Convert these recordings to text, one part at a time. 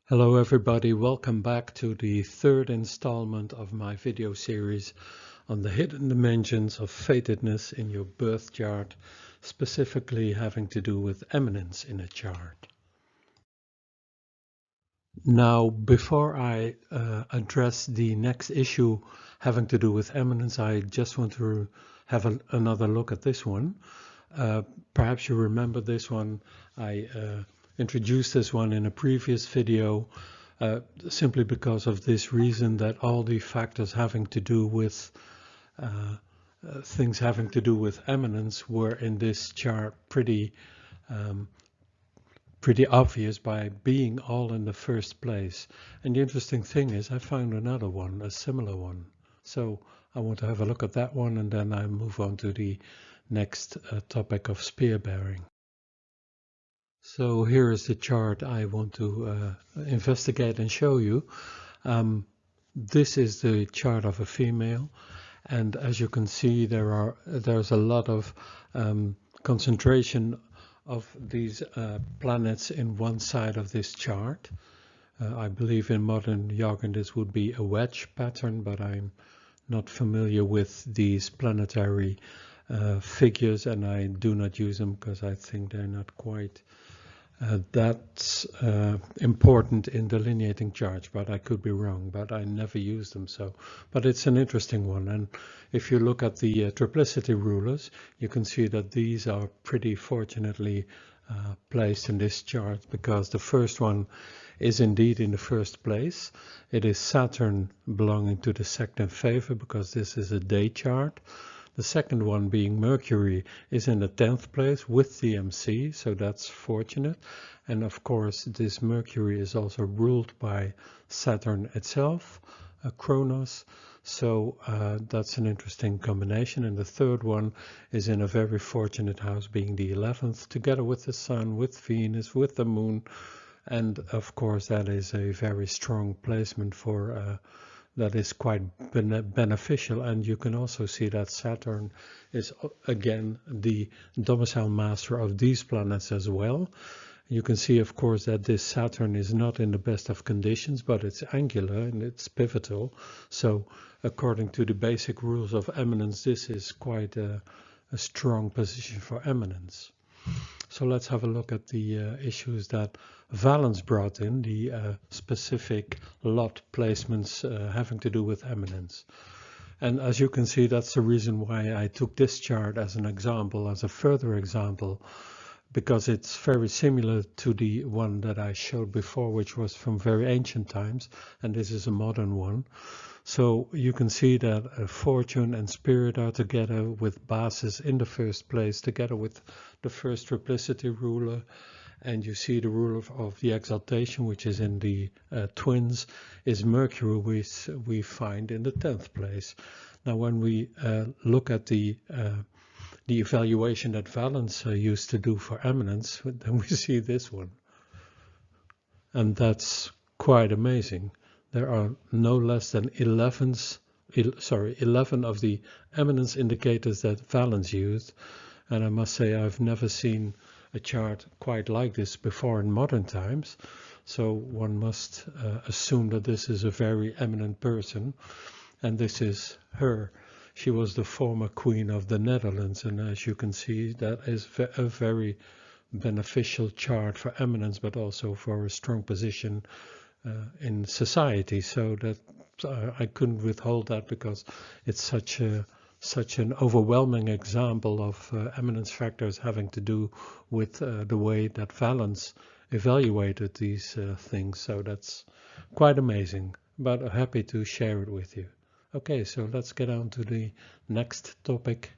Hello everybody, welcome back to the third installment of my video series on the hidden dimensions of fatedness in your birth chart, specifically having to do with eminence in a chart. Now, before I address the next issue having to do with eminence, I just want to have another look at this one. Perhaps you remember this one. I introduced this one in a previous video simply because of this reason, that all the factors having to do with things having to do with eminence were in this chart pretty obvious by being all in the first place. And the interesting thing is I found another one, a similar one. So I want to have a look at that one, and then I move on to the next topic of spear bearing. So here is the chart I want to investigate and show you. This is the chart of a female, and as you can see there's a lot of concentration of these planets in one side of this chart. I believe in modern jargon this would be a wedge pattern, but I'm not familiar with these planetary figures, and I do not use them because I think they're not quite that's important in delineating charts, but I could be wrong, but I never use them. But it's an interesting one. And if you look at the Triplicityrulers, you can see that these are pretty fortunately placed in this chart, because the first one is indeed in the first place. It is Saturn belonging to the second favor, because this is a day chart. The second one, being Mercury, is in the 10th place with the MC, so that's fortunate. And of course this Mercury is also ruled by Saturn itself, Kronos, so that's an interesting combination. And the third one is in a very fortunate house, being the 11th, together with the Sun, with Venus, with the Moon, and of course that is a very strong placement for that is quite beneficial. And you can also see that Saturn is again the domicile master of these planets as well. You can see, of course, that this Saturn is not in the best of conditions, but it's angular and it's pivotal. So according to the basic rules of eminence, this is quite a strong position for eminence. So let's have a look at the issues that Valence brought in, the specific lot placements having to do with eminence. And as you can see, that's the reason why I took this chart as an example, as a further example, because it's very similar to the one that I showed before, which was from very ancient times, and this is a modern one. So you can see that Fortune and Spirit are together with bases in the first place, together with the first triplicity ruler. And you see the ruler of the exaltation, which is in the twins, is Mercury, which we find in the 10th place. Now when we look at the evaluation that Valence used to do for eminence, then we see this one. And that's quite amazing. There are no less than 11 of the eminence indicators that Valence used. And I must say I've never seen a chart quite like this before in modern times. So one must assume that this is a very eminent person. And this is her. She was the former Queen of the Netherlands. And as you can see, that is a very beneficial chart for eminence, but also for a strong position in society. So that I couldn't withhold that, because it's such an overwhelming example of eminence factors having to do with the way that Valence evaluated these things. So that's quite amazing, but I'm happy to share it with you. Okay, so let's get on to the next topic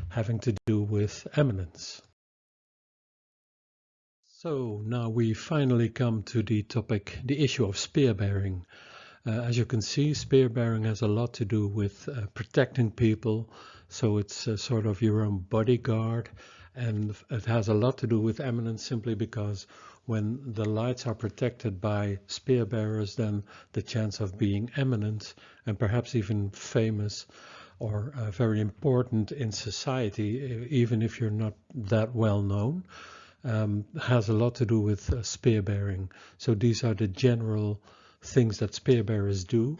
having to do with eminence. So now we finally come to the topic, the issue of spear bearing. As you can see, spear bearing has a lot to do with protecting people. So it's sort of your own bodyguard, and it has a lot to do with eminence, simply because when the lights are protected by spear bearers, then the chance of being eminent and perhaps even famous or very important in society, even if you're not that well known, has a lot to do with spear bearing. So these are the general things that spear bearers do.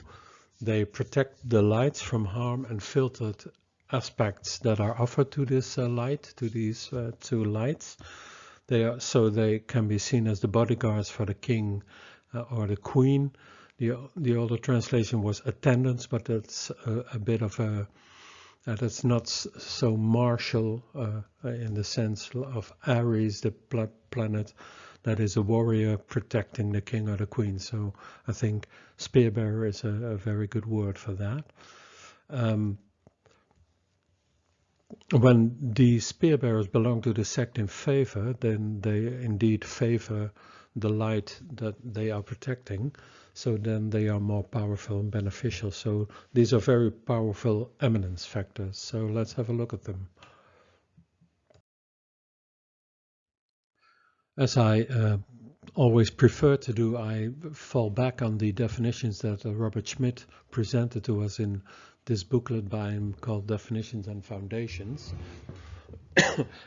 They protect the lights from harm and filtered aspects that are offered to this light, to these two lights. So they can be seen as the bodyguards for the king or the queen. The older translation was attendants, but that's a bit of a that's not so martial in the sense of Aries, the planet that is a warrior protecting the king or the queen. So I think spearbearer is a very good word for that. When the spearbearers belong to the sect in favor, then they indeed favor the light that they are protecting. So then they are more powerful and beneficial. So these are very powerful eminence factors. So let's have a look at them. As I always prefer to do, I fall back on the definitions that Robert Schmidt presented to us in this booklet by him called Definitions and Foundations.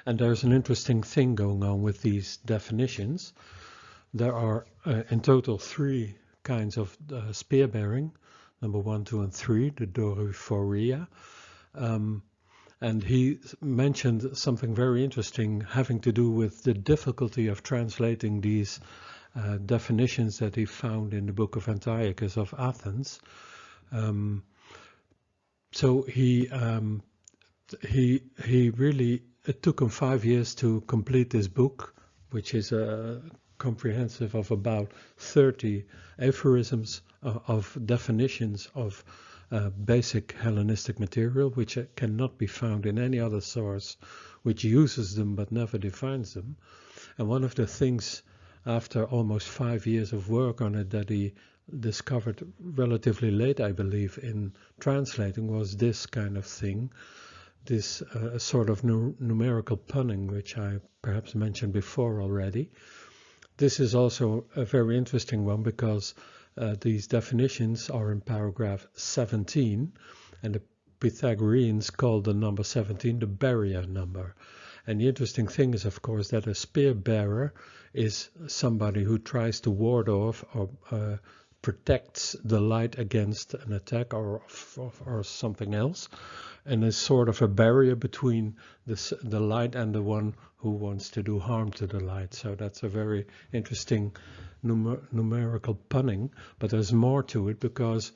And there's an interesting thing going on with these definitions. There are in total 3 kinds of spear bearing, number 1, 2, and 3, the Doryphoria. And he mentioned something very interesting having to do with the difficulty of translating these definitions that he found in the book of Antiochus of Athens. So he really, it took him 5 years to complete this book, which is comprehensive of about 30 aphorisms of definitions of basic Hellenistic material, which cannot be found in any other source which uses them but never defines them. And one of the things, after almost 5 years of work on it, that he discovered relatively late, I believe, in translating, was this kind of thing, this sort of numerical punning, which I perhaps mentioned before already. This is also a very interesting one because these definitions are in paragraph 17, and the Pythagoreans called the number 17 the barrier number. And the interesting thing is, of course, that a spear bearer is somebody who tries to ward off or protects the light against an attack or something else, and is sort of a barrier between the light and the one who wants to do harm to the light. So that's a very interesting numerical punning, but there's more to it because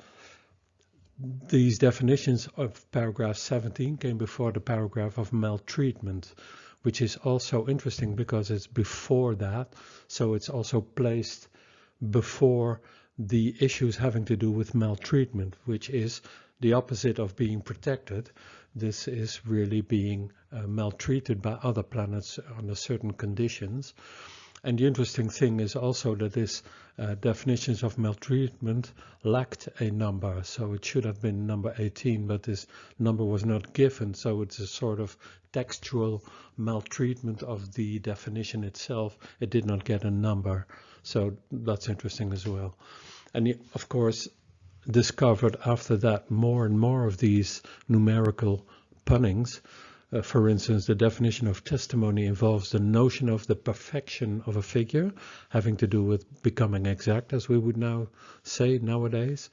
these definitions of paragraph 17 came before the paragraph of maltreatment, which is also interesting because it's before that, so it's also placed before the issues having to do with maltreatment, which is the opposite of being protected. This is really being maltreated by other planets under certain conditions. And the interesting thing is also that this definitions of maltreatment lacked a number, so it should have been number 18, but this number was not given, so it's a sort of textual maltreatment of the definition itself. It did not get a number, so that's interesting as well. And he, of course, discovered after that more and more of these numerical punnings. For instance, the definition of testimony involves the notion of the perfection of a figure, having to do with becoming exact, as we would now say nowadays.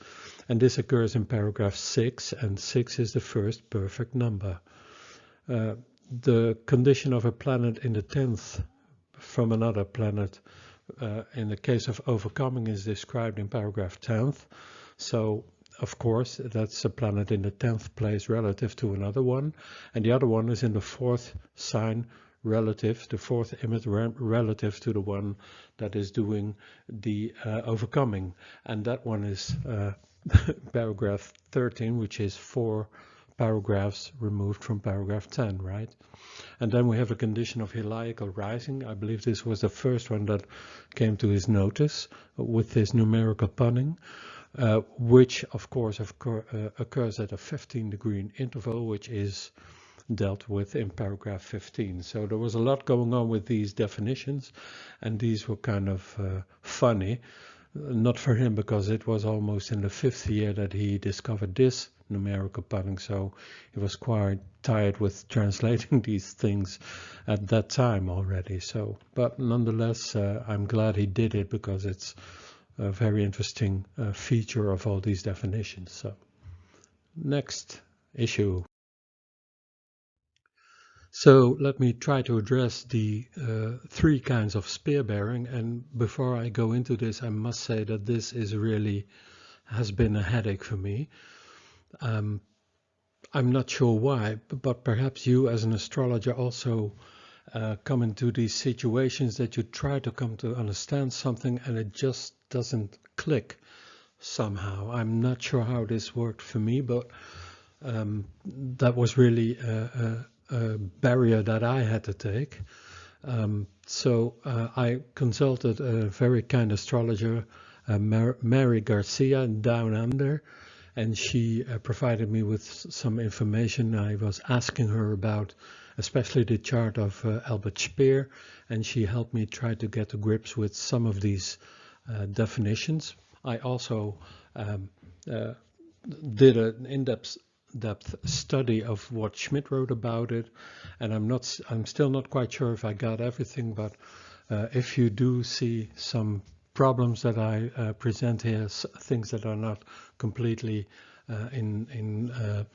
And this occurs in paragraph 6, and 6 is the first perfect number. The condition of a planet in the 10th from another planet, in the case of overcoming, is described in paragraph 10th. So, of course, that's a planet in the 10th place relative to another one, and the other one is in the 4th sign relative, the 4th image relative to the one that is doing the overcoming, and that one is paragraph 13, which is 4 paragraphs removed from paragraph 10, right? And then we have a condition of heliacal rising. I believe this was the first one that came to his notice with this numerical punning. Which of course occurs at a 15-degree interval, which is dealt with in paragraph 15. So there was a lot going on with these definitions, and these were kind of funny. Not for him, because it was almost in the 5th year that he discovered this numerical padding, so he was quite tired with translating these things at that time already. So, but nonetheless, I'm glad he did it, because it's a very interesting feature of all these definitions. So, next issue. So let me try to address the three kinds of spear bearing, and before I go into this, I must say that this is really has been a headache for me. I'm not sure why, but perhaps you as an astrologer also come into these situations that you try to come to understand something and it just doesn't click somehow. I'm not sure how this worked for me, but that was really a barrier that I had to take. So I consulted a very kind astrologer, Mary Garcia, down under, and she provided me with some information. I was asking her about especially the chart of Albert Speer, and she helped me try to get to grips with some of these definitions. I also did an in-depth study of what Schmidt wrote about it, and I'm still not quite sure if I got everything, but if you do see some problems that I present here, things that are not completely in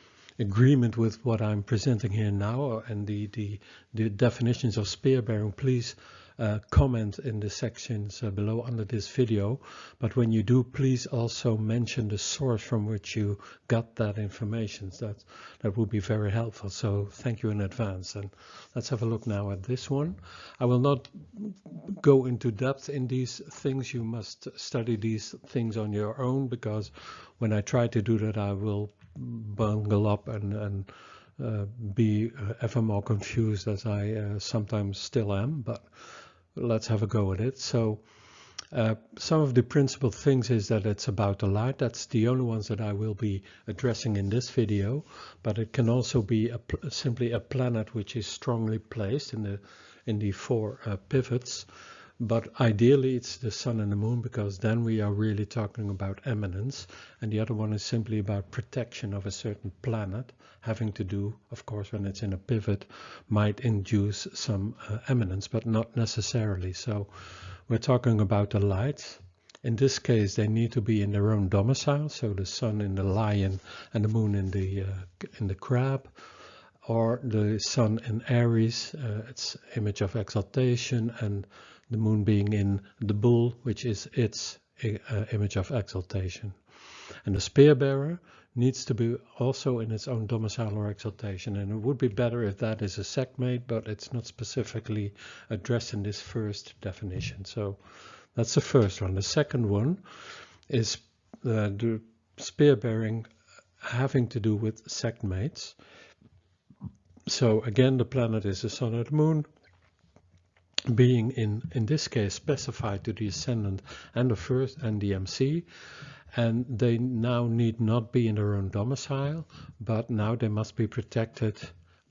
agreement with what I'm presenting here now and the definitions of spear bearing, please comment in the sections below under this video. But when you do, please also mention the source from which you got that information. That would be very helpful. So thank you in advance. And let's have a look now at this one. I will not go into depth in these things. You must study these things on your own, because when I try to do that, I will bungle up and be ever more confused, as I sometimes still am, but let's have a go at it. So some of the principal things is that it's about the light. That's the only ones that I will be addressing in this video, but it can also be simply a planet which is strongly placed in the four pivots. But ideally it's the sun and the moon, because then we are really talking about eminence, and the other one is simply about protection of a certain planet, having to do, of course, when it's in a pivot, might induce some eminence, but not necessarily. So we're talking about the lights. In this case, they need to be in their own domicile, so the sun in the lion and the moon in the crab, or the sun in Aries, its image of exaltation, and the moon being in the bull, which is its image of exaltation. And the spear bearer needs to be also in its own domicile or exaltation, and it would be better if that is a sekhmate, but it's not specifically addressed in this first definition. So that's the first one. The second one is the spear bearing having to do with sekhmates. So again, the planet is the sun or the moon, being in this case specified to the ascendant and the first and the MC, and they now need not be in their own domicile, but now they must be protected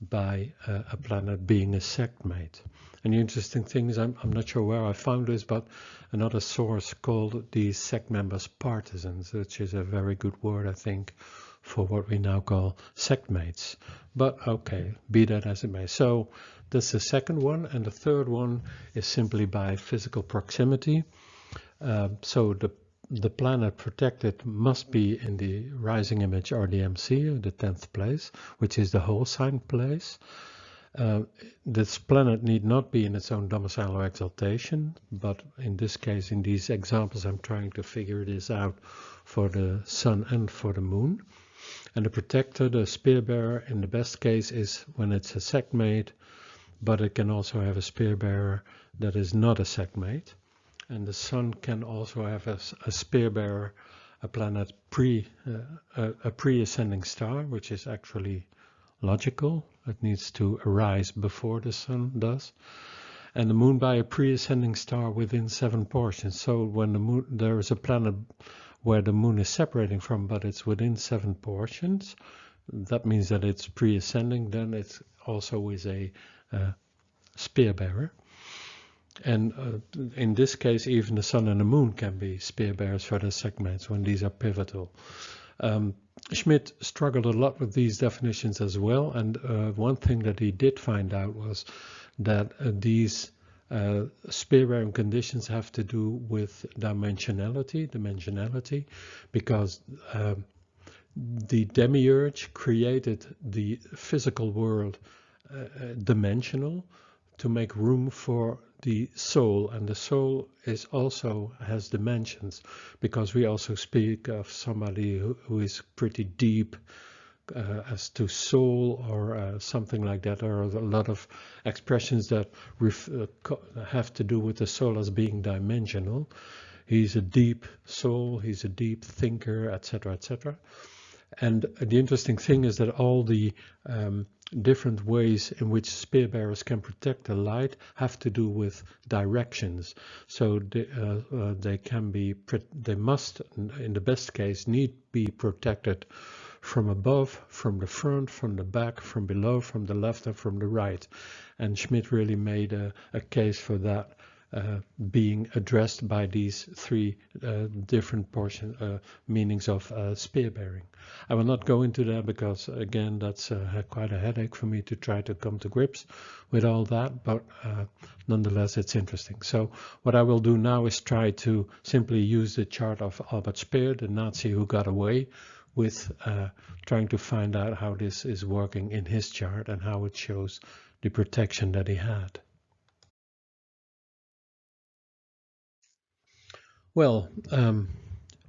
by a planet being a sekhmate. And the interesting thing is, I'm not sure where I found this, but another source called these sect members partisans, which is a very good word, I think, for what we now call sekhmates. But okay, be that as it may. So that's the second one, and the third one is simply by physical proximity. So the planet protected must be in the rising image or the MC, or the 10th place, which is the whole sign place. This planet need not be in its own domicile or exaltation, but in this case, in these examples, I'm trying to figure this out for the sun and for the moon. And the protector, the spear bearer, in the best case is when it's a sekhmate, but it can also have a spear bearer that is not a sekhmate. And the sun can also have a spear bearer, a planet a pre-ascending star, which is actually logical. It needs to arise before the sun does. And the moon by a pre-ascending star within 7 portions. So when the moon, there is a planet where the moon is separating from, but it's within 7 portions, that means that it's pre-ascending, then it also is a spear bearer. And in this case, even the sun and the moon can be spear bearers for the sekhmates when these are pivotal. Schmidt struggled a lot with these definitions as well, and one thing that he did find out was that these spear-bearing conditions have to do with dimensionality, because the demiurge created the physical world dimensional to make room for the soul, and the soul is also has dimensions, because we also speak of somebody who is pretty deep as to soul, or something like that. There are a lot of expressions that have to do with the soul as being dimensional. He's a deep soul, he's a deep thinker, etc., etc. And the interesting thing is that all the different ways in which spearbearers can protect the light have to do with directions. So they must, in the best case, need be protected from above, from the front, from the back, from below, from the left, and from the right. And Schmidt really made a case for that being addressed by these three different meanings of spear-bearing. I will not go into that because, again, that's quite a headache for me to try to come to grips with all that, but nonetheless it's interesting. So what I will do now is try to simply use the chart of Albert Speer, the Nazi who got away with trying to find out how this is working in his chart and how it shows the protection that he had. Well,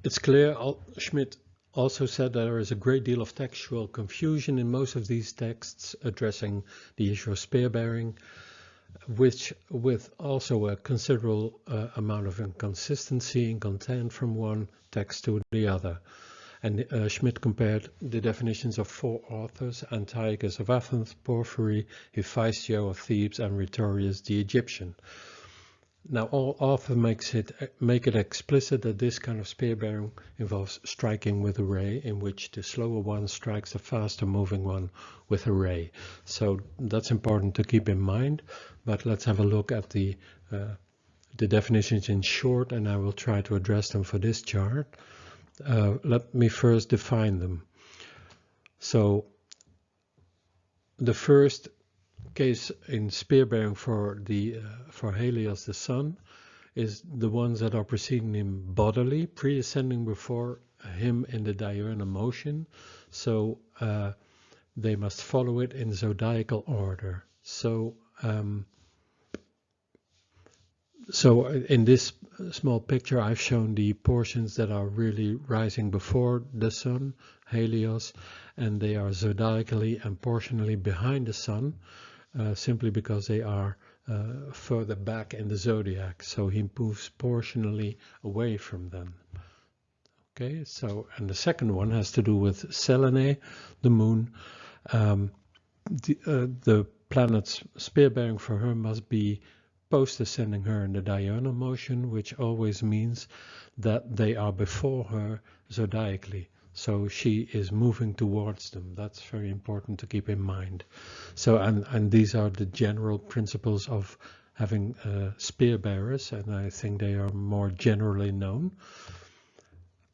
it's clear. Schmidt also said that there is a great deal of textual confusion in most of these texts addressing the issue of spear-bearing, which with also a considerable amount of inconsistency in content from one text to the other. And Schmidt compared the definitions of four authors: Antiochus of Athens, Porphyry, Hephaesio of Thebes, and Rhetorius the Egyptian. Now, all authors make it explicit that this kind of spear-bearing involves striking with a ray, in which the slower one strikes the faster moving one with a ray. So that's important to keep in mind. But let's have a look at the definitions in short, and I will try to address them for this chart. Let me first define them. So the first case in spear-bearing for Helios the sun is the ones that are preceding him bodily, pre-ascending before him in the diurnal motion. So they must follow it in zodiacal order. So in this small picture I've shown the portions that are really rising before the sun, Helios, and they are zodiacally and portionally behind the sun, simply because they are further back in the zodiac. So he moves portionally away from them. Okay, so, and the second one has to do with Selene, the moon. The planets spear-bearing for her must be post-ascending her in the diurnal motion, which always means that they are before her zodiacally. So she is moving towards them. That's very important to keep in mind. So, and these are the general principles of having spear-bearers, and I think they are more generally known.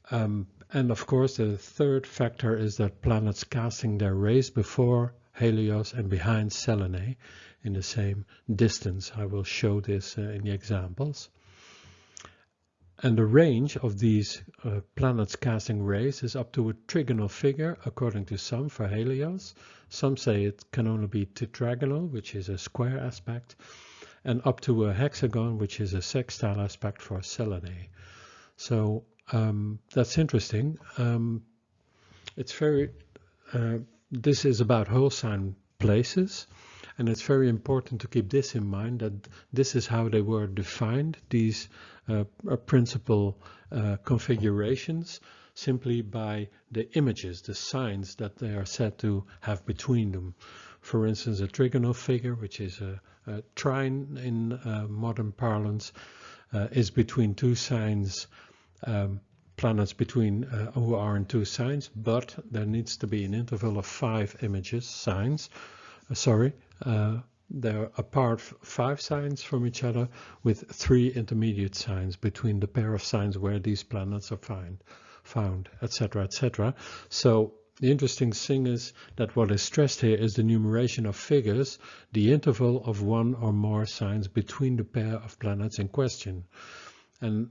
And of course, the third factor is that planets casting their rays before Helios and behind Selene in the same distance. I will show this in the examples. And the range of these planets casting rays is up to a trigonal figure, according to some, for Helios. Some say it can only be tetragonal, which is a square aspect, and up to a hexagon, which is a sextile aspect for Selene. So that's interesting. It's very, this is about whole sign places. And it's very important to keep this in mind, that this is how they were defined, these principal configurations, simply by the images, the signs that they are said to have between them. For instance, a trigonal figure, which is a trine in modern parlance, is between two signs, planets between who are in two signs, but there needs to be an interval of 5 images, signs. They're apart 5 signs from each other, with 3 intermediate signs between the pair of signs where these planets are found, etc., etc. So the interesting thing is that what is stressed here is the numeration of figures, the interval of one or more signs between the pair of planets in question. And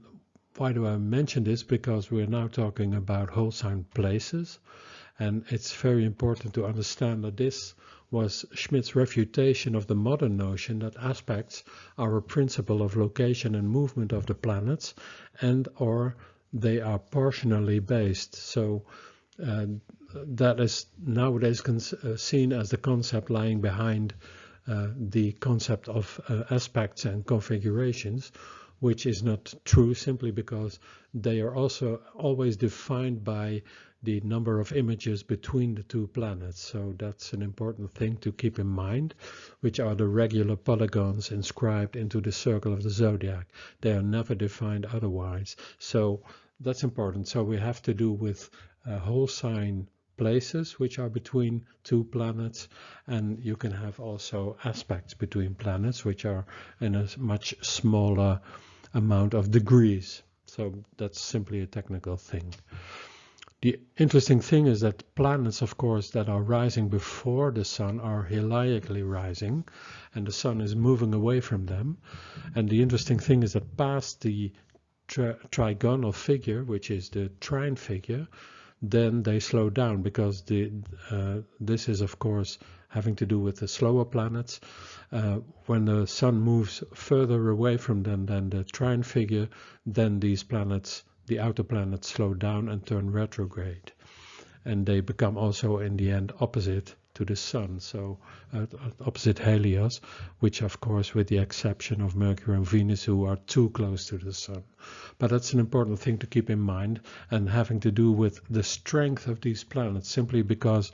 why do I mention this? Because we're now talking about whole sign places, and it's very important to understand that this was Schmidt's refutation of the modern notion that aspects are a principle of location and movement of the planets, and or they are portionally based. So that is nowadays seen as the concept lying behind the concept of aspects and configurations, which is not true simply because they are also always defined by the number of images between the two planets. So that's an important thing to keep in mind, which are the regular polygons inscribed into the circle of the zodiac. They are never defined otherwise. So that's important. So we have to do with whole sign places which are between two planets, and you can have also aspects between planets which are in a much smaller amount of degrees. So that's simply a technical thing. The interesting thing is that planets, of course, that are rising before the sun are heliacally rising, and the sun is moving away from them. And the interesting thing is that past the trigonal figure, which is the trine figure, then they slow down, because this is, of course, having to do with the slower planets. When the sun moves further away from them than the trine figure, then these planets, the outer planets, slow down and turn retrograde. And they become also, in the end, opposite to the sun, so opposite Helios, which, of course, with the exception of Mercury and Venus, who are too close to the sun. But that's an important thing to keep in mind, and having to do with the strength of these planets, simply because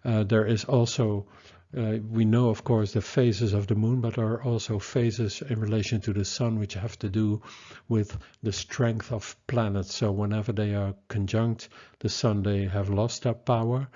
there is also, we know, of course, the phases of the moon, but there are also phases in relation to the sun which have to do with the strength of planets. So whenever they are conjunct the sun, they have lost their power.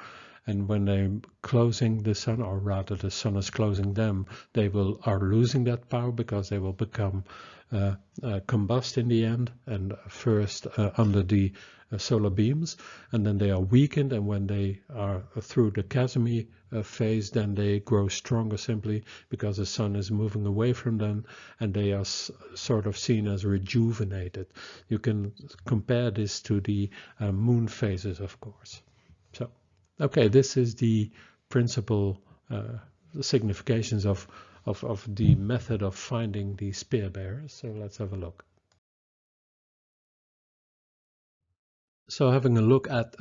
And when they're closing the sun, or rather the sun is closing them, they are losing that power, because they will become combust in the end, and first under the solar beams, and then they are weakened, and when they are through the Casimir phase, then they grow stronger, simply because the sun is moving away from them, and they are sort of seen as rejuvenated. You can compare this to the moon phases, of course. So, okay, this is the principal significations of the method of finding the Spearbearers. So let's have a look. So having a look at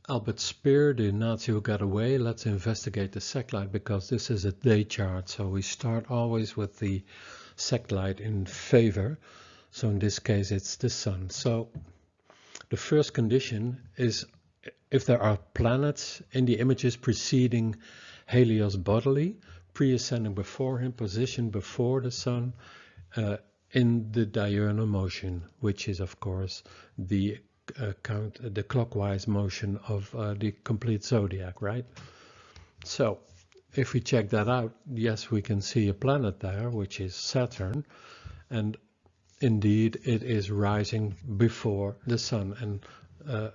Albert Speer, the Nazi who got away, let's investigate the sect light, because this is a day chart. So we start always with the sect light in favor. So in this case, it's the sun. So the first condition is if there are planets in the images preceding Helios bodily, pre-ascending before him, positioned before the sun, in the diurnal motion, which is, of course, the clockwise motion of the complete zodiac, right? So if we check that out, yes, we can see a planet there, which is Saturn, and indeed it is rising before the sun, and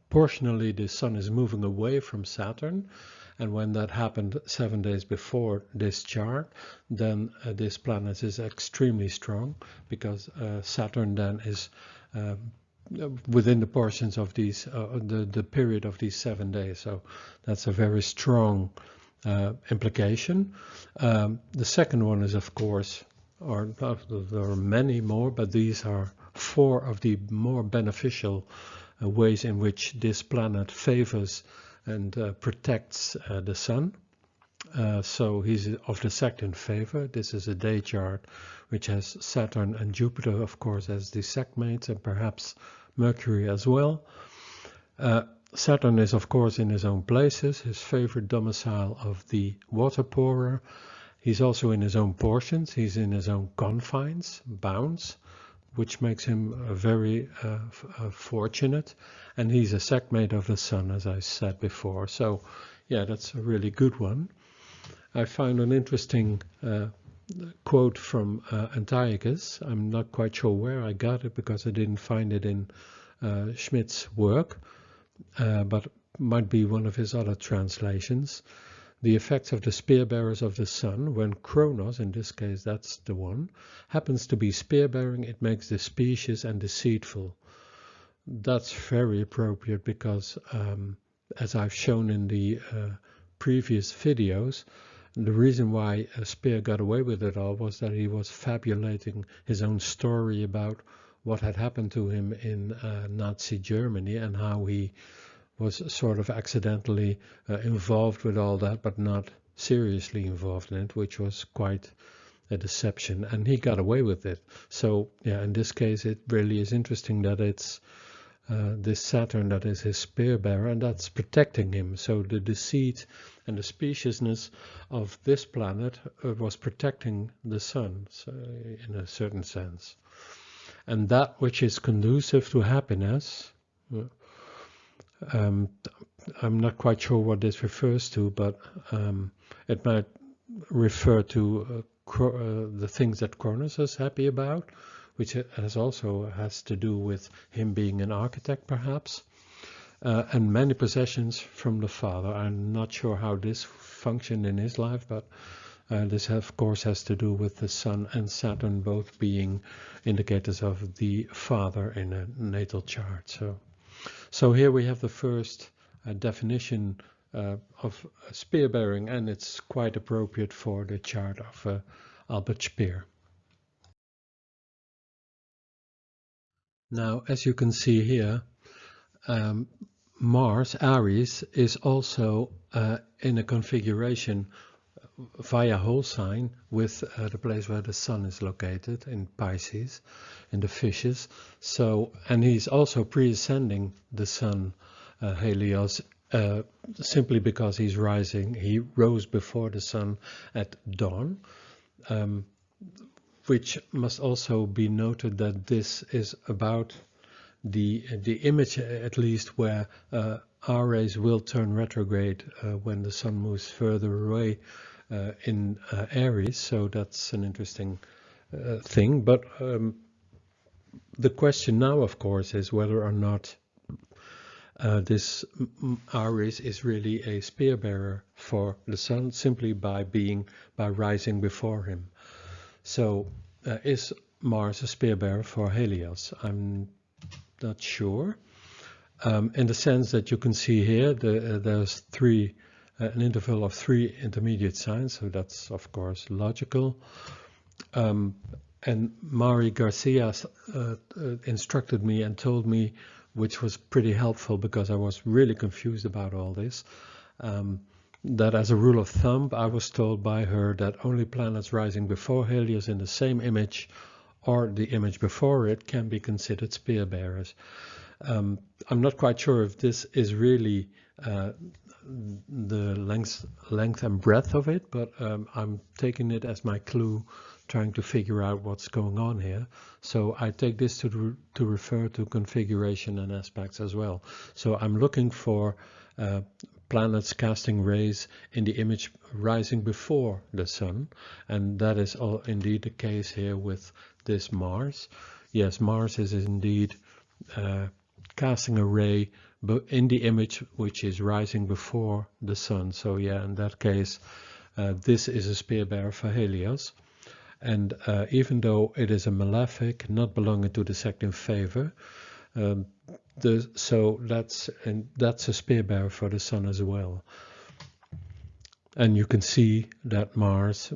portionally the sun is moving away from Saturn, and when that happened 7 days before this chart, then this planet is extremely strong, because Saturn then is within the portions of these the period of these 7 days. So that's a very strong implication. The second one is, of course, or there are many more, but these are 4 of the more beneficial ways in which this planet favors and protects the sun. So he's of the sect in favor. This is a day chart which has Saturn and Jupiter, of course, as the sect mates, and perhaps Mercury as well. Saturn is, of course, in his own places, his favorite domicile of the water pourer. He's also in his own portions. He's in his own confines, bounds, which makes him very fortunate. And he's a sectmate of the sun, as I said before. So, yeah, that's a really good one. I found an interesting quote from Antiochus. I'm not quite sure where I got it because I didn't find it in Schmidt's work, but might be one of his other translations. The effects of the spearbearers of the sun, when Kronos, in this case that's the one, happens to be spearbearing, it makes the specious and deceitful. That's very appropriate because, as I've shown in the previous videos, the reason why Speer got away with it all was that he was fabulating his own story about what had happened to him in Nazi Germany and how he was sort of accidentally involved with all that, but not seriously involved in it, which was quite a deception, and he got away with it. So yeah, in this case it really is interesting that it's this Saturn that is his spearbearer, and that's protecting him. So the deceit and the speciousness of this planet was protecting the sun, so in a certain sense. And that which is conducive to happiness, I'm not quite sure what this refers to, but it might refer to the things that Kronos is happy about, which has to do with him being an architect perhaps, and many possessions from the father. I'm not sure how this functioned in his life, but this of course has to do with the Sun and Saturn both being indicators of the father in a natal chart. So here we have the first definition of spearbearing, and it's quite appropriate for the chart of Albert Speer. Now, as you can see here, Mars, Aries, is also in a configuration via whole sign with the place where the Sun is located in Pisces, in the fishes. So, and he's also pre-ascending the Sun, Helios, simply because he's rising. He rose before the Sun at dawn. Which must also be noted that this is about the image, at least, where our rays will turn retrograde when the Sun moves further away in Aries. So that's an interesting thing. But the question now, of course, is whether or not this Aries is really a spearbearer for the Sun simply by rising before him. So is Mars a spearbearer for Helios? I'm not sure. In the sense that you can see here, there's an interval of 3 intermediate signs, so that's of course logical. And Mari Garcia instructed me and told me, which was pretty helpful because I was really confused about all this, that as a rule of thumb, I was told by her that only planets rising before Helios in the same image or the image before it can be considered spearbearers. I'm not quite sure if this is really the length and breadth of it, but I'm taking it as my clue, trying to figure out what's going on here. So I take this to refer to configuration and aspects as well. So I'm looking for planets casting rays in the image rising before the Sun, and that is indeed the case here with this Mars. Yes, Mars is indeed casting a ray in the image which is rising before the Sun. So yeah, in that case, this is a spearbearer for Helios. And even though it is a malefic, not belonging to the sect in favor, so that's a spearbearer for the Sun as well. And you can see that Mars,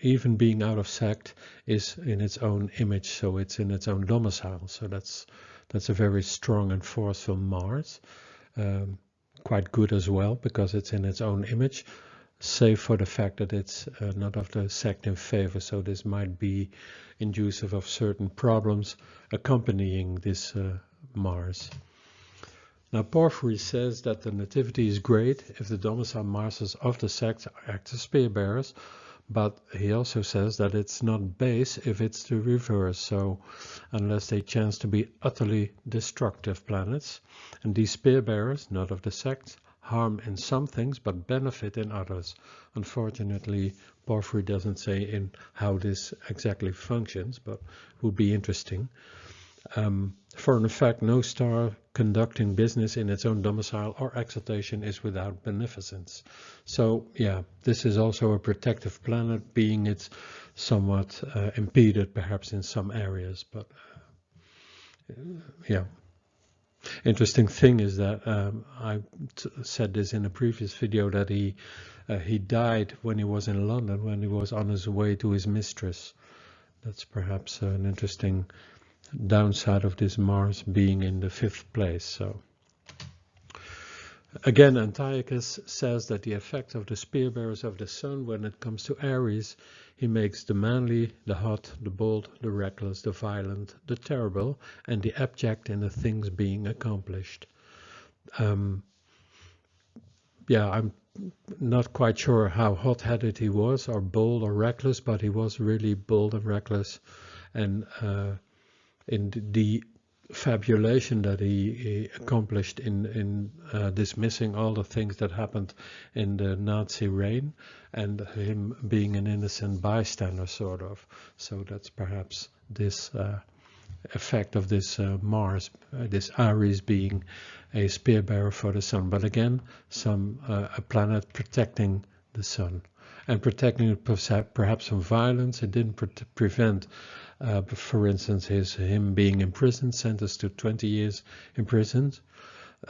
even being out of sect, is in its own image, so it's in its own domicile. So that's a very strong and forceful Mars. Quite good as well, because it's in its own image, save for the fact that it's not of the sect in favor. So this might be inducive of certain problems accompanying this Mars. Now Porphyry says that the nativity is great if the domicile Marses of the sect act as spearbearers, but he also says that it's not base if it's the reverse, so unless they chance to be utterly destructive planets. And these spearbearers, not of the sect, harm in some things but benefit in others. Unfortunately, Porphyry doesn't say in how this exactly functions, but would be interesting. For an effect, no star conducting business in its own domicile or exaltation is without beneficence. So yeah, this is also a protective planet, being it's somewhat impeded perhaps in some areas, but yeah. Interesting thing is that I said this in a previous video, that he died when he was in London, when he was on his way to his mistress. That's perhaps an interesting downside of this Mars being in the 5th place. So again, Antiochus says that the effect of the Spearbearers of the Sun when it comes to Aries, he makes the manly, the hot, the bold, the reckless, the violent, the terrible, and the abject in the things being accomplished. Yeah, I'm not quite sure how hot-headed he was, or bold or reckless, but he was really bold and reckless, and in the fabulation that he accomplished in dismissing all the things that happened in the Nazi reign, and him being an innocent bystander, sort of. So that's perhaps this effect of this Mars, this Aries being a spearbearer for the Sun. But again, a planet protecting the Sun, and protecting it perhaps from violence. It didn't prevent, for instance, him being imprisoned, sentenced to 20 years imprisoned.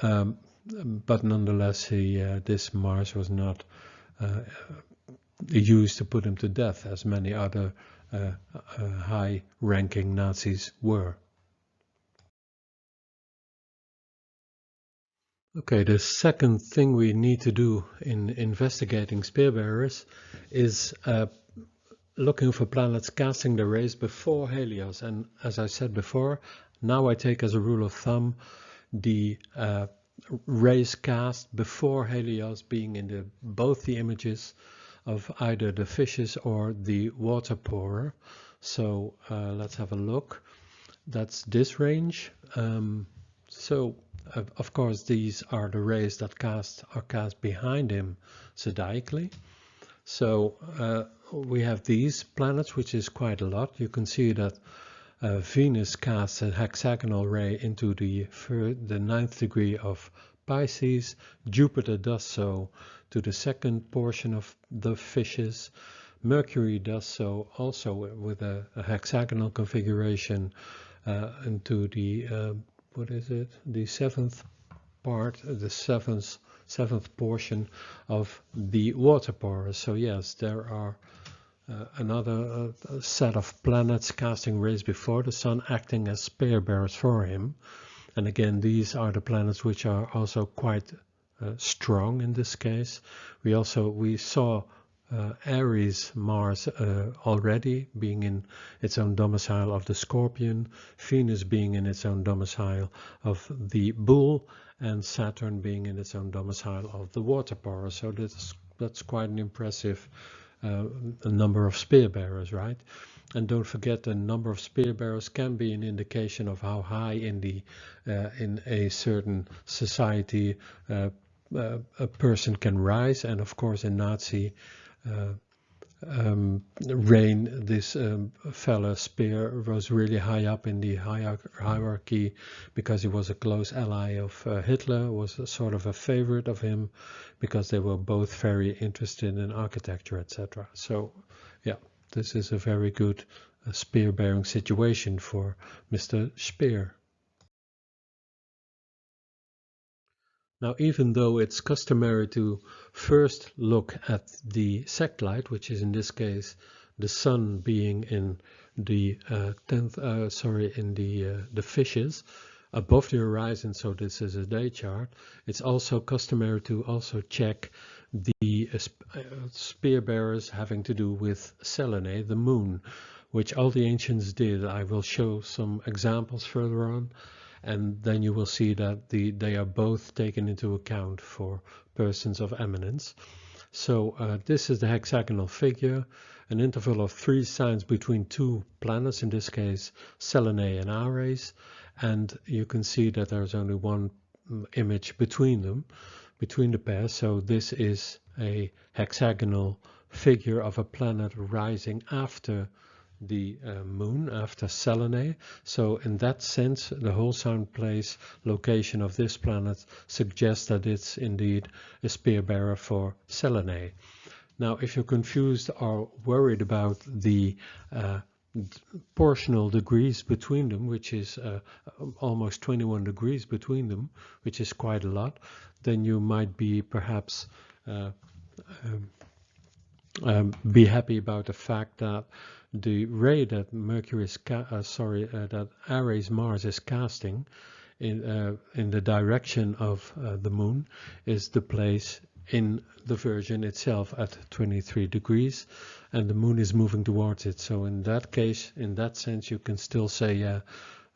But nonetheless, this Mars was not used to put him to death, as many other high-ranking Nazis were. Okay, the second thing we need to do in investigating Spearbearers is looking for planets casting the rays before Helios. And as I said before, now I take as a rule of thumb the rays cast before Helios being in both the images of either the fishes or the water pourer. So let's have a look. That's this range. Of course, these are the rays that are cast behind him zodiacally. So we have these planets, which is quite a lot. You can see that Venus casts a hexagonal ray into the 9th degree of Pisces. Jupiter does so to the 2nd portion of the fishes. Mercury does so also with a hexagonal configuration into the what is it? The 7th part, the 7th portion of the water pourers. So yes, there are another set of planets casting rays before the Sun, acting as spearbearers for him. And again, these are the planets which are also quite strong in this case. We saw Aries Mars already being in its own domicile of the Scorpion, Venus being in its own domicile of the Bull, and Saturn being in its own domicile of the water pourer. So that's quite an impressive number of spearbearers, right? And don't forget, the number of spearbearers can be an indication of how high in a certain society a person can rise. And of course, in Nazi reign, this fella Speer was really high up in the hierarchy because he was a close ally of Hitler, was a sort of a favorite of him, because they were both very interested in architecture, etc. So yeah, this is a very good spear-bearing situation for Mr. Speer. Now, even though it's customary to first look at the sect light, which is in this case the Sun being in the the fishes above the horizon, so this is a day chart, it's also customary to also check the spearbearers having to do with Selene, the moon, which all the ancients did. I will show some examples further on. And then you will see that they are both taken into account for persons of eminence. So this is the hexagonal figure, an interval of 3 signs between 2 planets, in this case Selene and Aries, and you can see that there's only one image between them. between the pairs. So this is a hexagonal figure of a planet rising after the moon, after Selene. So in that sense, the whole sound place location of this planet suggests that it's indeed a spearbearer for Selene. Now, if you're confused or worried about the portional degrees between them, which is almost 21 degrees between them, which is quite a lot, then you might be perhaps be happy about the fact that the ray that that Aries Mars is casting in the direction of the moon is the place in the Virgin itself at 23 degrees, and the moon is moving towards it. So in that case, in that sense, you can still say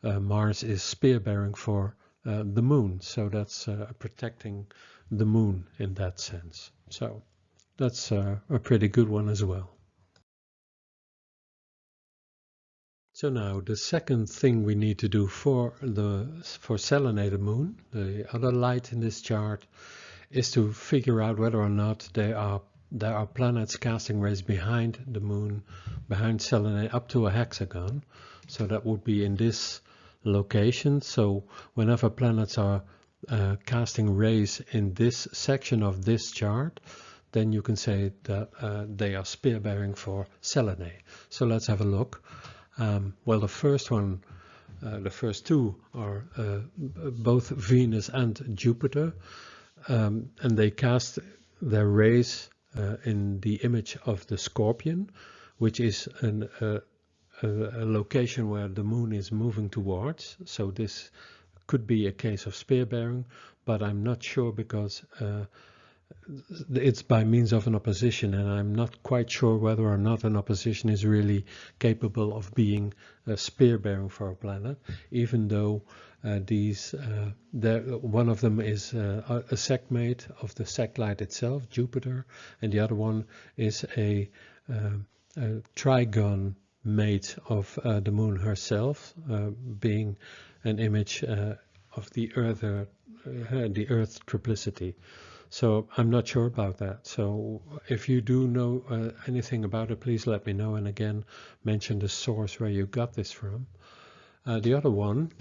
Mars is spearbearing for the moon. So that's protecting the moon in that sense. So that's a pretty good one as well. So now the second thing we need to do for Selene, the moon, the other light in this chart, is to figure out whether or not there are planets casting rays behind the moon, behind Selene, up to a hexagon. So that would be in this location. So whenever planets are casting rays in this section of this chart, then you can say that they are spearbearing for Selene. So let's have a look. Well, the first one, the first two are both Venus and Jupiter. And they cast their rays in the image of the Scorpion, which is a location where the moon is moving towards. So this could be a case of spearbearing, but I'm not sure because it's by means of an opposition, and I'm not quite sure whether or not an opposition is really capable of being spearbearing for a planet, even though one of them is a segmate of the sec-light itself, Jupiter, and the other one is a trigon mate of the moon herself, being an image of the Earth triplicity. So I'm not sure about that. So if you do know anything about it, please let me know. And again, mention the source where you got this from. The other one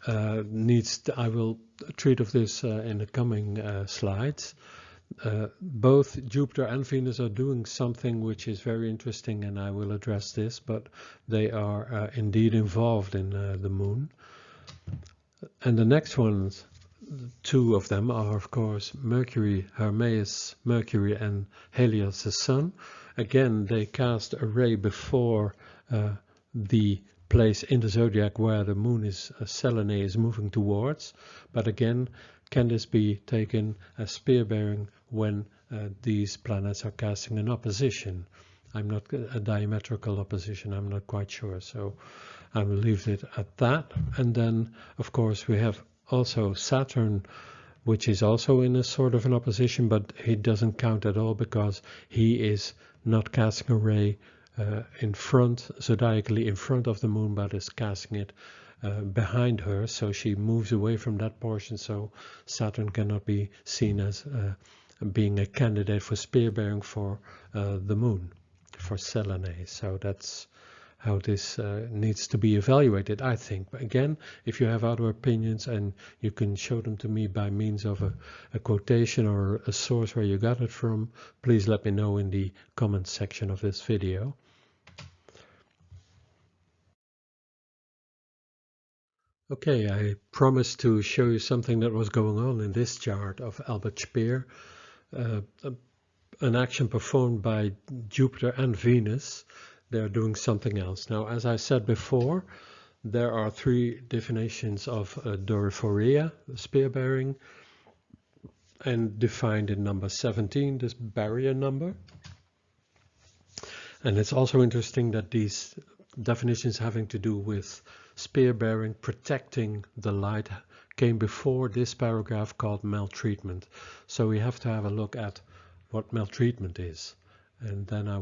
I will treat of this in the coming slides. Both Jupiter and Venus are doing something which is very interesting, and I will address this, but they are indeed involved in the moon. And the next ones, two of them are of course Mercury, Hermes Mercury, and Helios the Sun. Again, they cast a ray before the place in the zodiac where the moon is Selene is moving towards, but again, can this be taken as spearbearing when these planets are casting an opposition? I'm not a diametrical opposition, I'm not quite sure, so I will leave it at that. And then of course we have also Saturn, which is also in a sort of an opposition, but he doesn't count at all because he is not casting a ray in front, zodiacally in front of the moon, but is casting it behind her, so she moves away from that portion, so Saturn cannot be seen as being a candidate for spearbearing for the moon, for Selene. So that's how this needs to be evaluated, I think. But again, if you have other opinions and you can show them to me by means of a quotation or a source where you got it from, please let me know in the comments section of this video. Okay, I promised to show you something that was going on in this chart of Albert Speer, an action performed by Jupiter and Venus. They're doing something else. Now, as I said before, there are three definitions of Doryphoria, spearbearing, and defined in number 17, this barrier number. And it's also interesting that these definitions having to do with spearbearing, protecting the light, came before this paragraph called maltreatment. So we have to have a look at what maltreatment is, and then I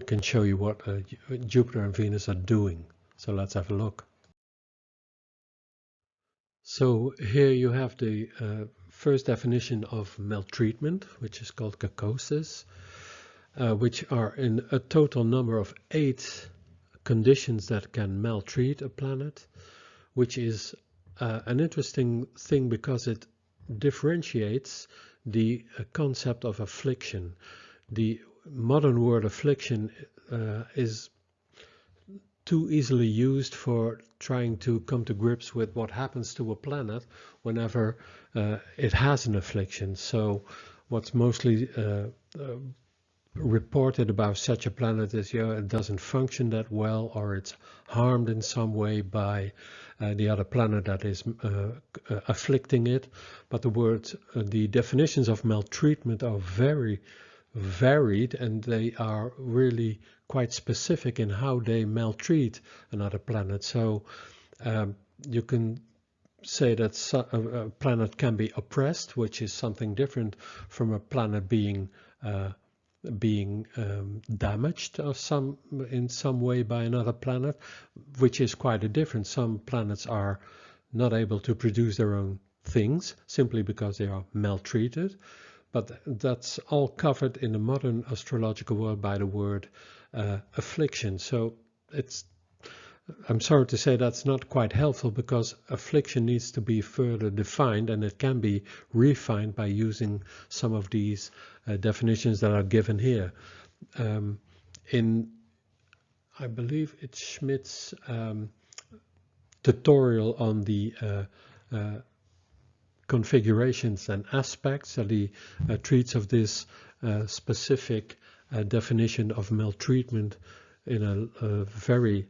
can show you what Jupiter and Venus are doing. So let's have a look. So here you have the first definition of maltreatment, which is called kakosis, which are in a total number of 8 conditions that can maltreat a planet, which is an interesting thing because it differentiates the concept of affliction. The modern word affliction is too easily used for trying to come to grips with what happens to a planet whenever it has an affliction. So what's mostly reported about such a planet is, it doesn't function that well, or it's harmed in some way by the other planet that is afflicting it. But the definitions of maltreatment are very varied, and they are really quite specific in how they maltreat another planet. So you can say that a planet can be oppressed, which is something different from a planet being damaged or in some way by another planet, which is quite a difference. Some planets are not able to produce their own things simply because they are maltreated, but that's all covered in the modern astrological world by the word affliction. So I'm sorry to say that's not quite helpful, because affliction needs to be further defined, and it can be refined by using some of these definitions that are given here. I believe it's Schmidt's tutorial on the configurations and aspects, that he treats of this specific definition of maltreatment in a very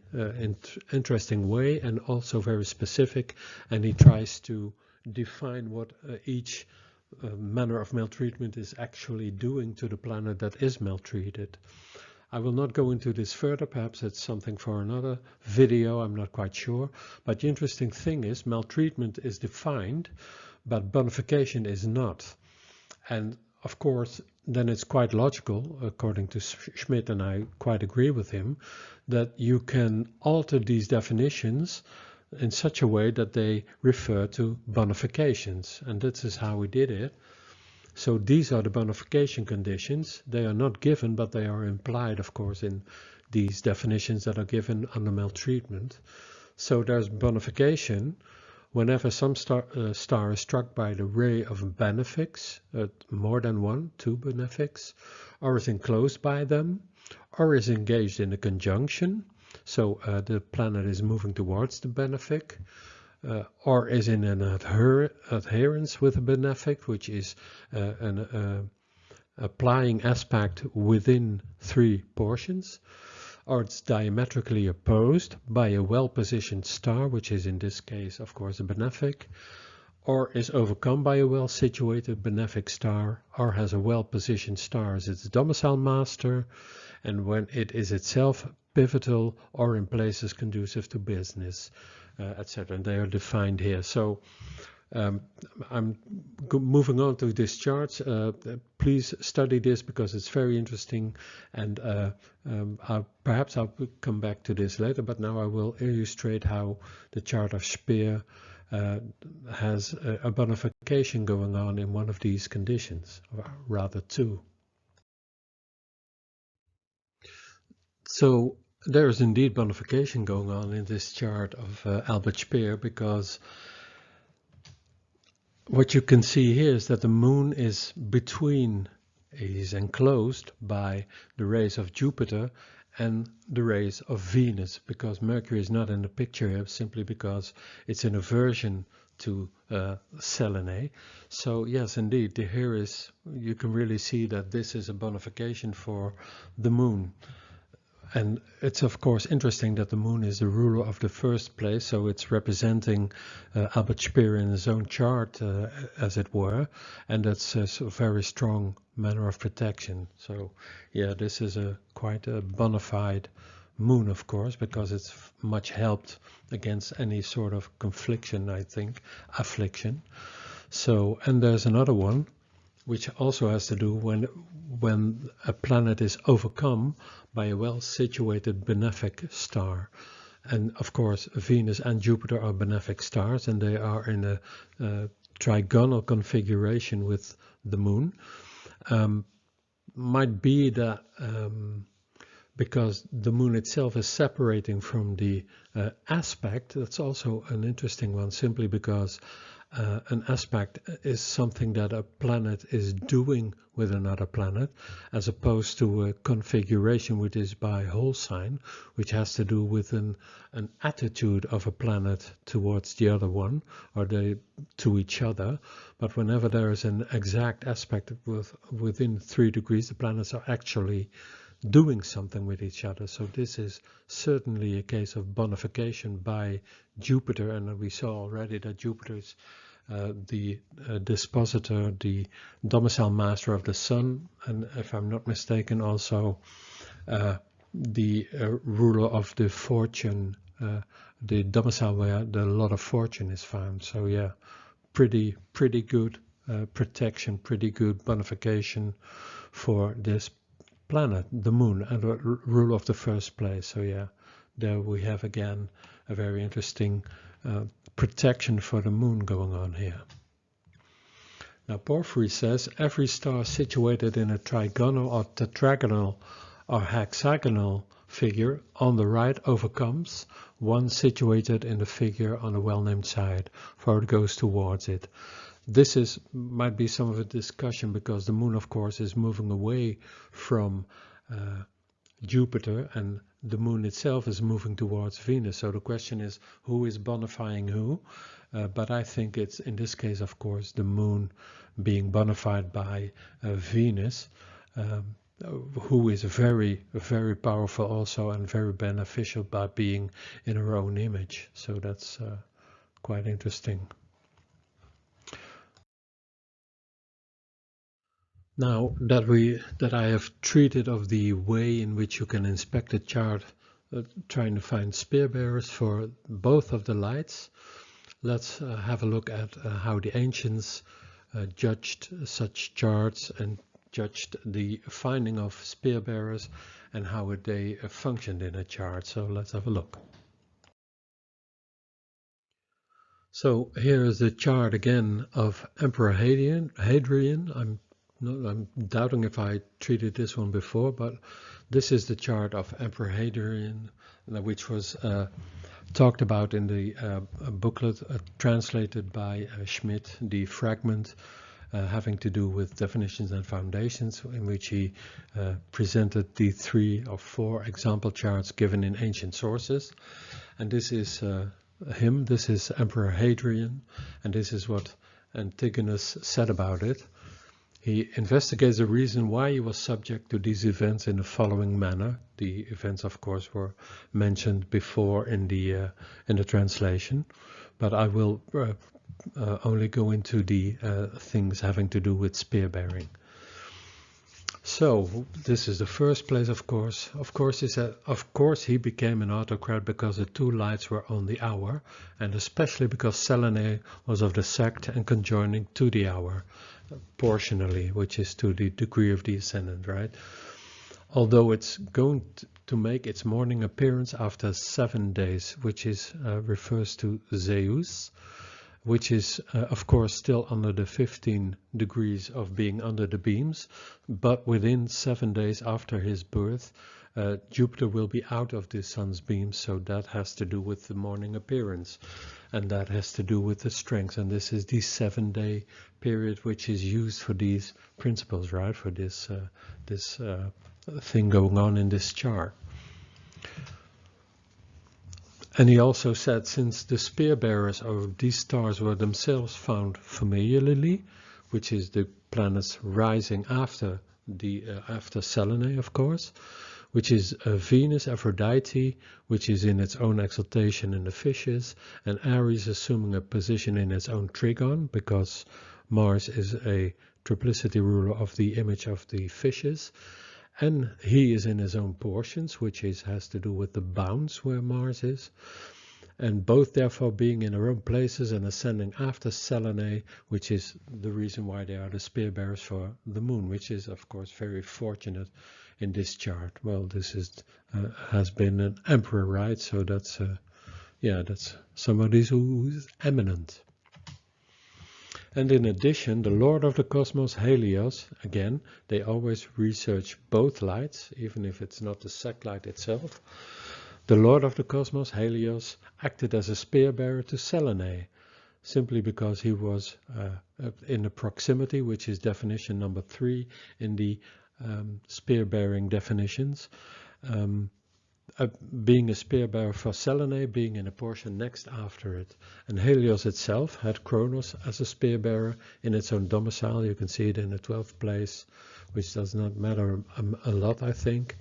interesting way, and also very specific, and he tries to define what each manner of maltreatment is actually doing to the planet that is maltreated. I will not go into this further, perhaps it's something for another video, I'm not quite sure. But the interesting thing is, maltreatment is defined, but bonification is not. And of course, then it's quite logical, according to Schmidt, and I quite agree with him, that you can alter these definitions in such a way that they refer to bonifications. And this is how we did it. So these are the bonification conditions. They are not given, but they are implied, of course, in these definitions that are given under maltreatment. So there's bonification whenever some star is struck by the ray of a benefics, more than one, 2 benefics, or is enclosed by them, or is engaged in a conjunction, so the planet is moving towards the benefic, or is in an adherence with a benefic, which is an applying aspect within 3 portions, or it's diametrically opposed by a well-positioned star, which is in this case, of course, a benefic, or is overcome by a well-situated benefic star, or has a well-positioned star as its domicile master, and when it is itself pivotal or in places conducive to business, etc. And they are defined here. So I'm moving on to this chart. Please study this because it's very interesting, and perhaps I'll come back to this later, but now I will illustrate how the chart of Speer has a bonification going on in one of these conditions, or rather 2. So there is indeed bonification going on in this chart of Albert Speer, because what you can see here is that the moon is is enclosed by the rays of Jupiter and the rays of Venus, because Mercury is not in the picture here, simply because it's an aversion to Selene. So yes, indeed, you can really see that this is a bonification for the moon. And it's of course interesting that the moon is the ruler of the first place, so it's representing Albert Speer in his own chart, as it were, and that's a very strong manner of protection. So yeah, this is quite a bona fide moon, of course, because it's much helped against any sort of confliction, I think, affliction. So, and there's another one, which also has to do when a planet is overcome by a well-situated benefic star. And of course, Venus and Jupiter are benefic stars, and they are in a trigonal configuration with the moon. Might be that because the moon itself is separating from the aspect. That's also an interesting one, simply because an aspect is something that a planet is doing with another planet, as opposed to a configuration which is by whole sign, which has to do with an attitude of a planet towards the other one, or to each other. But whenever there is an exact aspect within 3 degrees, the planets are actually doing something with each other. So this is certainly a case of bonification by Jupiter, and we saw already that Jupiter is the dispositor, the domicile master of the Sun, and if I'm not mistaken also the ruler of the fortune, the domicile where a lot of fortune is found. So yeah, pretty good protection, pretty good bonification for this planet, the moon, and the rule of the first place. So yeah, there we have again a very interesting protection for the moon going on here. Now Porphyry says every star situated in a trigonal or tetragonal or hexagonal figure on the right overcomes one situated in the figure on a well-named side, for it goes towards it. This might be some of a discussion, because the moon of course is moving away from Jupiter, and the moon itself is moving towards Venus. So the question is, who is bonifying who? But I think it's in this case of course the moon being bonified by Venus, who is very powerful also, and very beneficial by being in her own image. So that's quite interesting. Now that I have treated of the way in which you can inspect a chart, trying to find Spearbearers for both of the lights, let's have a look at how the ancients judged such charts and judged the finding of Spearbearers and how they functioned in a chart. So let's have a look. So here is the chart again of Emperor Hadrian. I'm doubting if I treated this one before, but this is the chart of Emperor Hadrian, which was talked about in the booklet translated by Schmidt, the fragment having to do with definitions and foundations, in which he presented the 3 or 4 example charts given in ancient sources. And this is him, this is Emperor Hadrian, and this is what Antigonus said about it. He investigates the reason why he was subject to these events in the following manner. The events, of course, were mentioned before in the translation, but I will only go into the things having to do with spear bearing. So this is the first place, of course. Of course, he became an autocrat because the 2 lights were on the hour, and especially because Selene was of the sect and conjoining to the hour, portionally, which is to the degree of the ascendant, right? Although it's going to make its morning appearance after 7 days, which is refers to Zeus, which is of course still under the 15 degrees of being under the beams, but within 7 days after his birth, Jupiter will be out of the sun's beams, so that has to do with the morning appearance, and that has to do with the strength, and this is the 7-day period which is used for these principles, right, for this thing going on in this chart. And he also said, since the Spearbearers of these stars were themselves found familiarly, which is the planets rising after Selene, of course, which is Venus, Aphrodite, which is in its own exaltation in the fishes, and Aries assuming a position in its own trigon, because Mars is a triplicity ruler of the image of the fishes, and he is in his own portions, which has to do with the bounds where Mars is, and both therefore being in their own places and ascending after Selene, which is the reason why they are the Spearbearers for the moon, which is of course very fortunate in this chart. Well, this is has been an emperor, right? So that's somebody who is eminent. And in addition, the Lord of the Cosmos, Helios, again, they always research both lights, even if it's not the sect light itself. The Lord of the Cosmos, Helios, acted as a spearbearer to Selene, simply because he was in the proximity, which is definition number 3 in the spear-bearing definitions. Being a spear-bearer for Selene, being in a portion next after it. And Helios itself had Kronos as a spear-bearer in its own domicile. You can see it in the 12th place, which does not matter a lot, I think,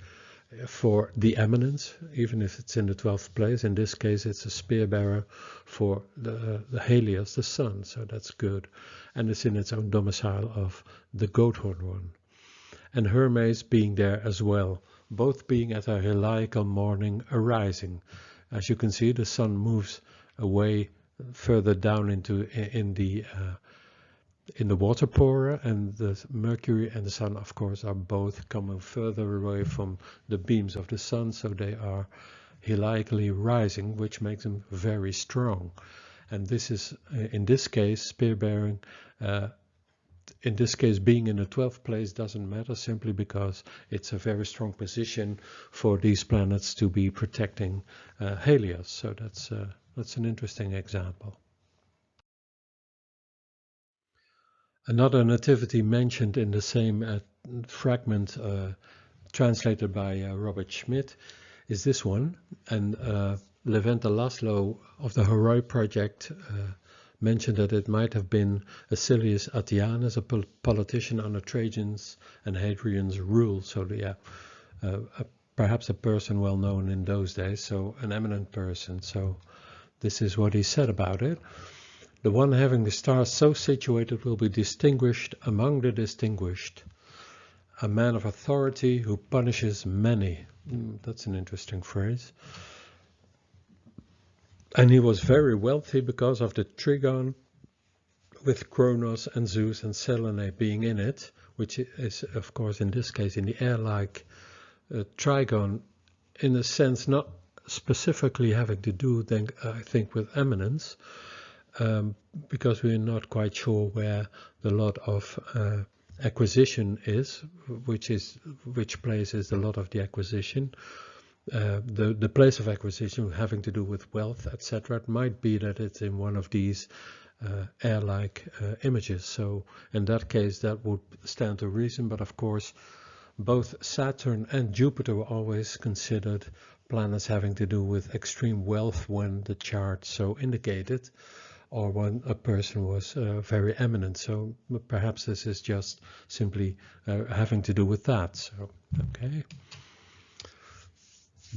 for the Eminence, even if it's in the 12th place. In this case, it's a spear-bearer for the Helios, the sun, so that's good. And it's in its own domicile of the Goathorn one. And Hermes being there as well, both being at a heliacal morning arising. As you can see, the sun moves away further down into in the water pore, and the Mercury and the sun, of course, are both coming further away from the beams of the sun, so they are heliacally rising, which makes them very strong. And this is, in this case, spear-bearing. In this case, being in the 12th place doesn't matter, simply because it's a very strong position for these planets to be protecting Helios. So that's an interesting example. Another nativity mentioned in the same fragment translated by Robert Schmidt is this one. And Levente Laszlo of the Heroi Project mentioned that it might have been Acilius Attianus, a politician under Trajan's and Hadrian's rule. So perhaps a person well known in those days, so an eminent person. So this is what he said about it. The one having the stars so situated will be distinguished among the distinguished, a man of authority who punishes many. That's an interesting phrase. And he was very wealthy because of the trigon with Kronos and Zeus and Selene being in it, which is, of course, in this case, in the air-like trigon, in a sense, not specifically having to do, I think, with eminence, because we're not quite sure where the lot of acquisition is, which place is the lot of the acquisition. The place of acquisition having to do with wealth, etc. It might be that it's in one of these air-like images. So in that case, that would stand to reason. But of course, both Saturn and Jupiter were always considered planets having to do with extreme wealth when the chart so indicated, or when a person was very eminent. So perhaps this is just simply having to do with that. So, okay.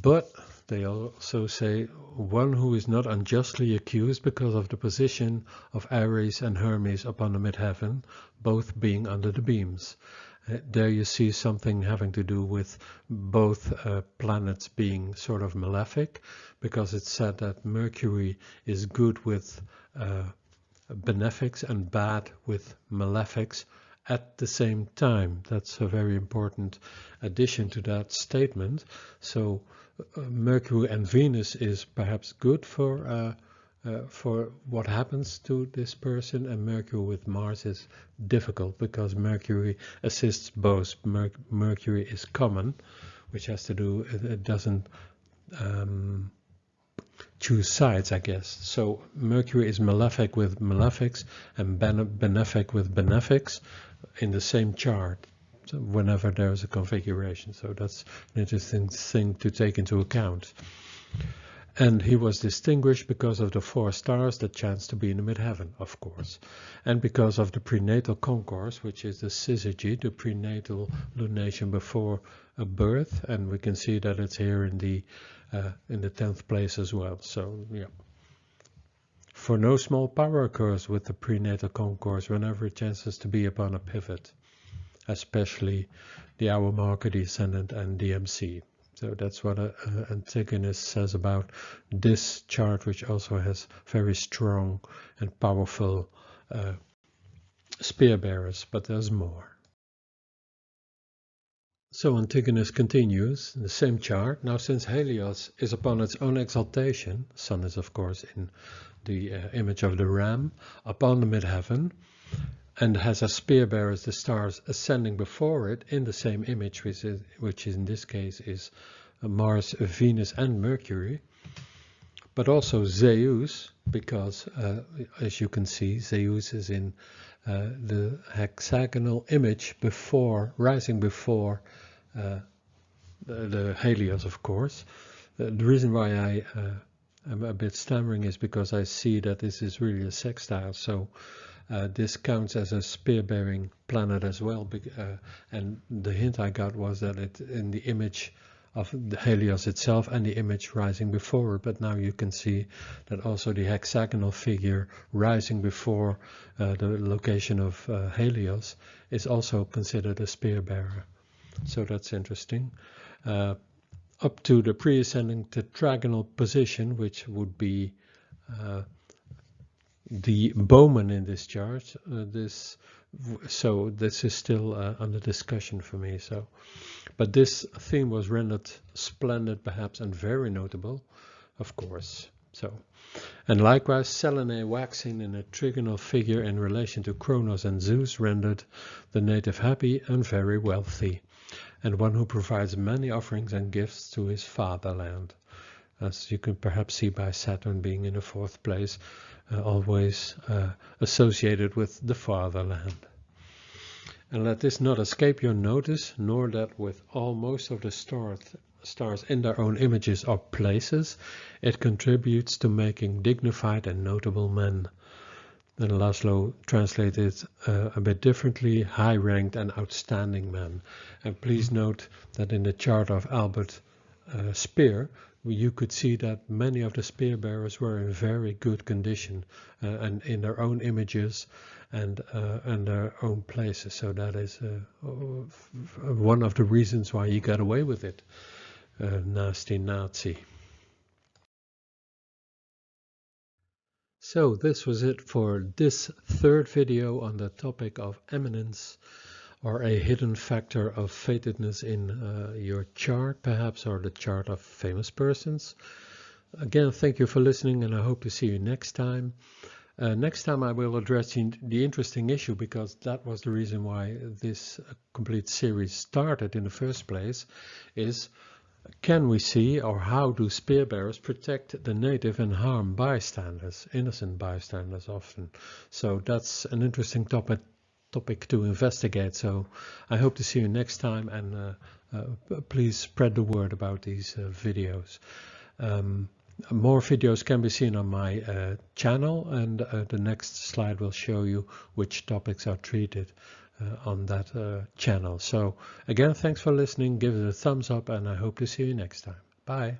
But they also say one who is not unjustly accused because of the position of Ares and Hermes upon the midheaven, both being under the beams. There you see something having to do with both planets being sort of malefic, because it's said that Mercury is good with benefics and bad with malefics at the same time. That's a very important addition to that statement. So Mercury and Venus is perhaps good for what happens to this person, and Mercury with Mars is difficult because Mercury assists both. Mercury is common, which has to do, it doesn't choose sides, I guess. So Mercury is malefic with malefics and benefic with benefics in the same chart, so whenever there is a configuration. So that's an interesting thing to take into account. And he was distinguished because of the 4 stars that chance to be in the midheaven, of course, and because of the prenatal concourse, which is the syzygy, the prenatal lunation before a birth, and we can see that it's here in the 10th place as well. So yeah, for no small power occurs with the prenatal concourse whenever it chances to be upon a pivot, especially the hour marker, the ascendant, and DMC. So that's what Antigonus says about this chart, which also has very strong and powerful spear bearers, but there's more. So Antigonus continues, the same chart. Now, since Helios is upon its own exaltation, sun is of course in the image of the ram, upon the midheaven, and has as spearbearers the stars ascending before it in the same image, which in this case is Mars, Venus and Mercury, but also Zeus, because as you can see, Zeus is in the hexagonal image before, rising before the Helios, of course. The reason why I am a bit stammering is because I see that this is really a sextile, so this counts as a spear-bearing planet as well, and the hint I got was that it in the image of the Helios itself and the image rising before it, but now you can see that also the hexagonal figure rising before the location of Helios is also considered a spear-bearer. So that's interesting. Up to the pre-ascending tetragonal position, which would be the bowman in this chart. So this is still under discussion for me. But this theme was rendered splendid, perhaps, and very notable, of course. And likewise, Selene waxing in a trigonal figure in relation to Kronos and Zeus rendered the native happy and very wealthy, and one who provides many offerings and gifts to his fatherland, as you can perhaps see by Saturn being in the 4th place, always associated with the fatherland. And let this not escape your notice, nor that with most of the stars in their own images or places, it contributes to making dignified and notable men. And Laszlo translated a bit differently, high-ranked and outstanding men. And please note that in the chart of Albert Speer, you could see that many of the spear-bearers were in very good condition and in their own images and their own places. So that is one of the reasons why he got away with it. Nasty Nazi. So this was it for this 3rd video on the topic of eminence, or a hidden factor of fatedness in your chart, perhaps, or the chart of famous persons. Again, thank you for listening, and I hope to see you next time. Next time I will address the interesting issue, because that was the reason why this complete series started in the first place, is can we see, or how do spearbearers protect the native and harm bystanders, innocent bystanders often? So that's an interesting topic to investigate. So I hope to see you next time, and please spread the word about these videos. More videos can be seen on my channel, and the next slide will show you which topics are treated on that channel. So again, thanks for listening, give it a thumbs up, and I hope to see you next time. Bye.